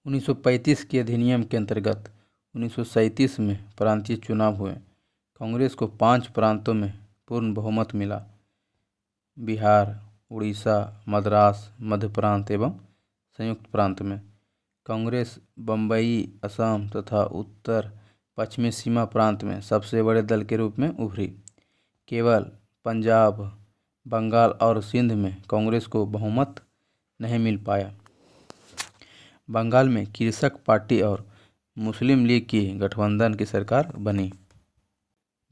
1935 के अधिनियम के अंतर्गत 1937 में प्रांतीय चुनाव हुए। कांग्रेस को 5 प्रांतों में पूर्ण बहुमत मिला: बिहार, उड़ीसा, मद्रास, मध्य प्रांत एवं संयुक्त प्रांत में। कांग्रेस बम्बई, असम तथा उत्तर पश्चिमी सीमा प्रांत में सबसे बड़े दल के रूप में उभरी। केवल पंजाब, बंगाल और सिंध में कांग्रेस को बहुमत नहीं मिल पाया। बंगाल में कृषक पार्टी और मुस्लिम लीग की गठबंधन की सरकार बनी।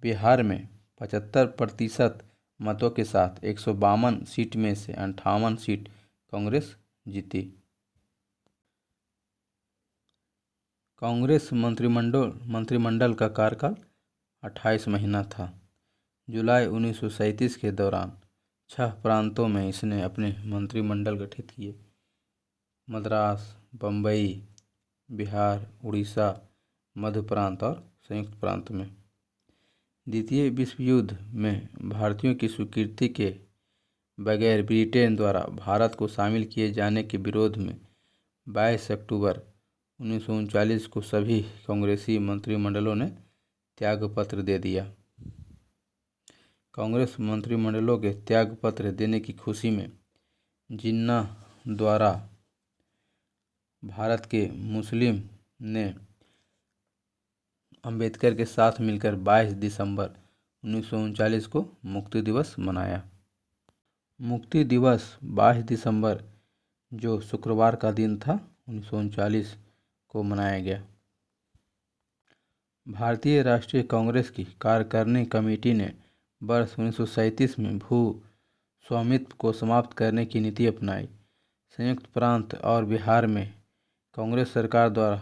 बिहार में 75% मतों के साथ 152 सीट में से 58 सीट कांग्रेस जीती। कांग्रेस मंत्रिमंडल का कार्यकाल 28 महीना था। जुलाई 1937 के दौरान 6 प्रांतों में इसने अपने मंत्रिमंडल गठित किए: मद्रास, बम्बई, बिहार, उड़ीसा, मध्य प्रांत और संयुक्त प्रांत में। द्वितीय विश्व युद्ध में भारतीयों की स्वीकृति के बगैर ब्रिटेन द्वारा भारत को शामिल किए जाने के विरोध में 22 अक्टूबर 1939 को सभी कांग्रेसी मंत्रिमंडलों ने त्यागपत्र दे दिया। कांग्रेस मंत्रिमंडलों के त्यागपत्र देने की खुशी में जिन्ना द्वारा भारत के मुस्लिम ने अंबेडकर के साथ मिलकर 22 दिसंबर 1939 को मुक्ति दिवस मनाया। मुक्ति दिवस 22 दिसंबर जो शुक्रवार का दिन था 1939 को मनाया गया। भारतीय राष्ट्रीय कांग्रेस की कार्यकारिणी कमेटी ने वर्ष 1937 में भू स्वामित्व को समाप्त करने की नीति अपनाई। संयुक्त प्रांत और बिहार में कांग्रेस सरकार द्वारा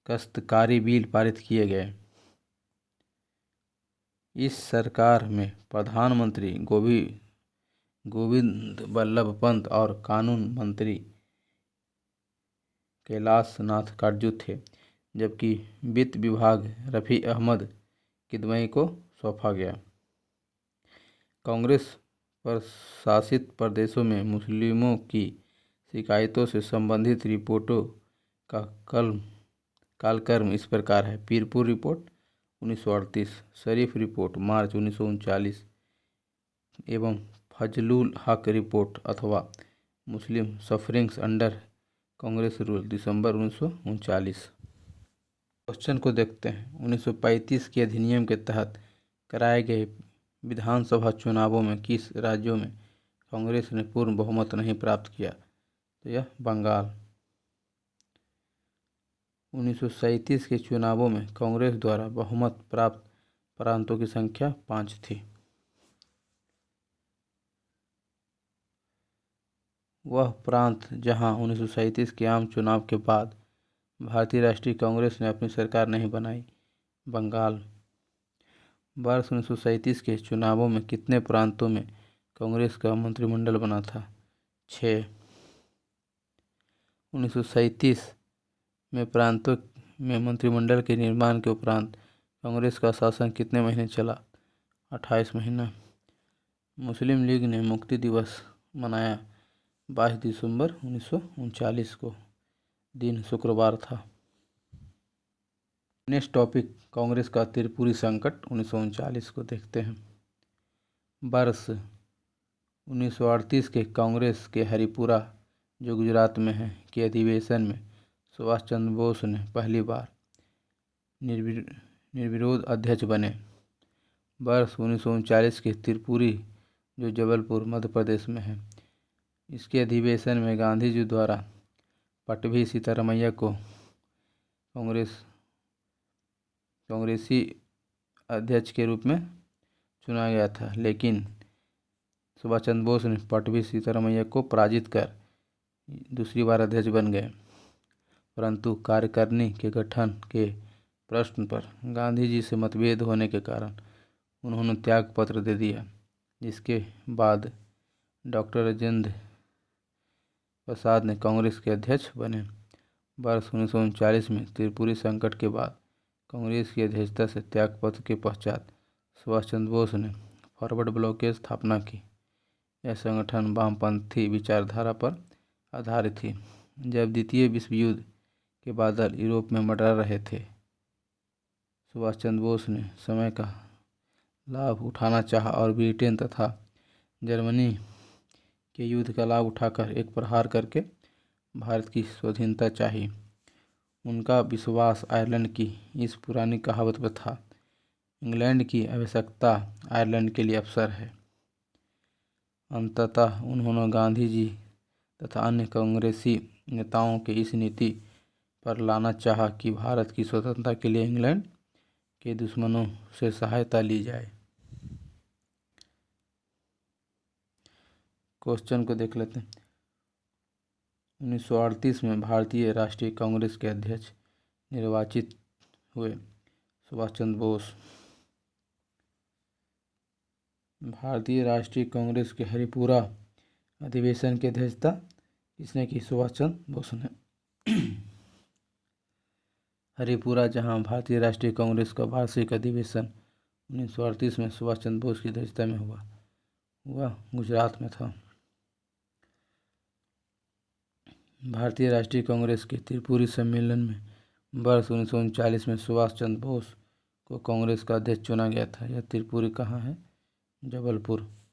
काश्तकारी बिल पारित किए गए। इस सरकार में प्रधानमंत्री गोविंद बल्लभ पंत और कानून मंत्री कैलाश नाथ काटजू थे, जबकि वित्त विभाग रफ़ी अहमद किदवई को सौंपा गया। कांग्रेस प्रशासित प्रदेशों में मुस्लिमों की शिकायतों से संबंधित रिपोर्टों का कालक्रम इस प्रकार है: Pirpur report 1938, Sharif report March 1939 एवं फजलुल हक रिपोर्ट अथवा Muslim sufferings under Congress rule December 1939। Question को देखते हैं। 1935 के अधिनियम के तहत कराए गए विधानसभा चुनावों में किस राज्यों में कांग्रेस ने पूर्ण बहुमत नहीं प्राप्त किया? तो यह बंगाल। 1937 के चुनावों में कांग्रेस द्वारा बहुमत प्राप्त प्रांतों की संख्या 5 थी। वह प्रांत जहां 1937 के आम चुनाव के बाद भारतीय राष्ट्रीय कांग्रेस ने अपनी सरकार नहीं बनाई: बंगाल। वर्ष 1937 के चुनावों में कितने प्रांतों में कांग्रेस का मंत्रिमंडल बना था? 6। 1937 में प्रांतों में मंत्रिमंडल के निर्माण के उपरांत कांग्रेस का शासन कितने महीने चला? 28 महीना। मुस्लिम लीग ने मुक्ति दिवस मनाया 22 दिसंबर 1939 को, दिन शुक्रवार था। नेक्स्ट टॉपिक कांग्रेस का त्रिपुरी संकट 1939 को देखते हैं। वर्ष 1938 के कांग्रेस के हरिपुरा, जो गुजरात में है, के अधिवेशन में सुभाष चंद्र बोस ने पहली बार निर्विरोध अध्यक्ष बने। वर्ष 1939 के त्रिपुरी, जो जबलपुर मध्य प्रदेश में है, इसके अधिवेशन में गांधी जी द्वारा पट्टभी सीतारामैया को कांग्रेसी अध्यक्ष के रूप में चुना गया था, लेकिन सुभाष चंद्र बोस ने पट्टभी सीतारामैया को पराजित कर दूसरी बार अध्यक्ष बन गए। परंतु कार्यकारिणी के गठन के प्रश्न पर गांधी जी से मतभेद होने के कारण उन्होंने त्यागपत्र दे दिया, जिसके बाद डॉक्टर राजेंद्र प्रसाद ने कांग्रेस के अध्यक्ष बने। वर्ष 1939 में त्रिपुरी संकट के बाद कांग्रेस की अध्यक्षता से त्यागपत्र के पश्चात सुभाष चंद्र बोस ने फॉरवर्ड ब्लॉक की स्थापना की। यह संगठन वामपंथी विचारधारा पर आधारित थी। जब द्वितीय विश्व युद्ध के बादल यूरोप में मंडरा रहे थे, सुभाष चंद्र बोस ने समय का लाभ उठाना चाहा और ब्रिटेन तथा जर्मनी के युद्ध का लाभ उठाकर एक प्रहार करके भारत की स्वाधीनता चाही। उनका विश्वास आयरलैंड की इस पुरानी कहावत पर था, इंग्लैंड की आवश्यकता आयरलैंड के लिए अवसर है। अंततः उन्होंने गांधी जी तथा अन्य कांग्रेसी नेताओं के इस नीति पर लाना चाहा कि भारत की स्वतंत्रता के लिए इंग्लैंड के दुश्मनों से सहायता ली जाए। क्वेश्चन को देख लेते हैं। 1938 में भारतीय राष्ट्रीय कांग्रेस के अध्यक्ष निर्वाचित हुए सुभाष चंद्र बोस। भारतीय राष्ट्रीय कांग्रेस के हरिपुरा अधिवेशन की अध्यक्षता किसने की? सुभाष चंद्र बोस ने। हरिपुरा, जहां भारतीय राष्ट्रीय कांग्रेस का वार्षिक अधिवेशन 1938 में सुभाष चंद्र बोस की अध्यक्षता में हुआ गुजरात में था। भारतीय राष्ट्रीय कांग्रेस के त्रिपुरी सम्मेलन में वर्ष 1939 में सुभाष चंद्र बोस को कांग्रेस का अध्यक्ष चुना गया था। यह त्रिपुरी कहाँ है? जबलपुर।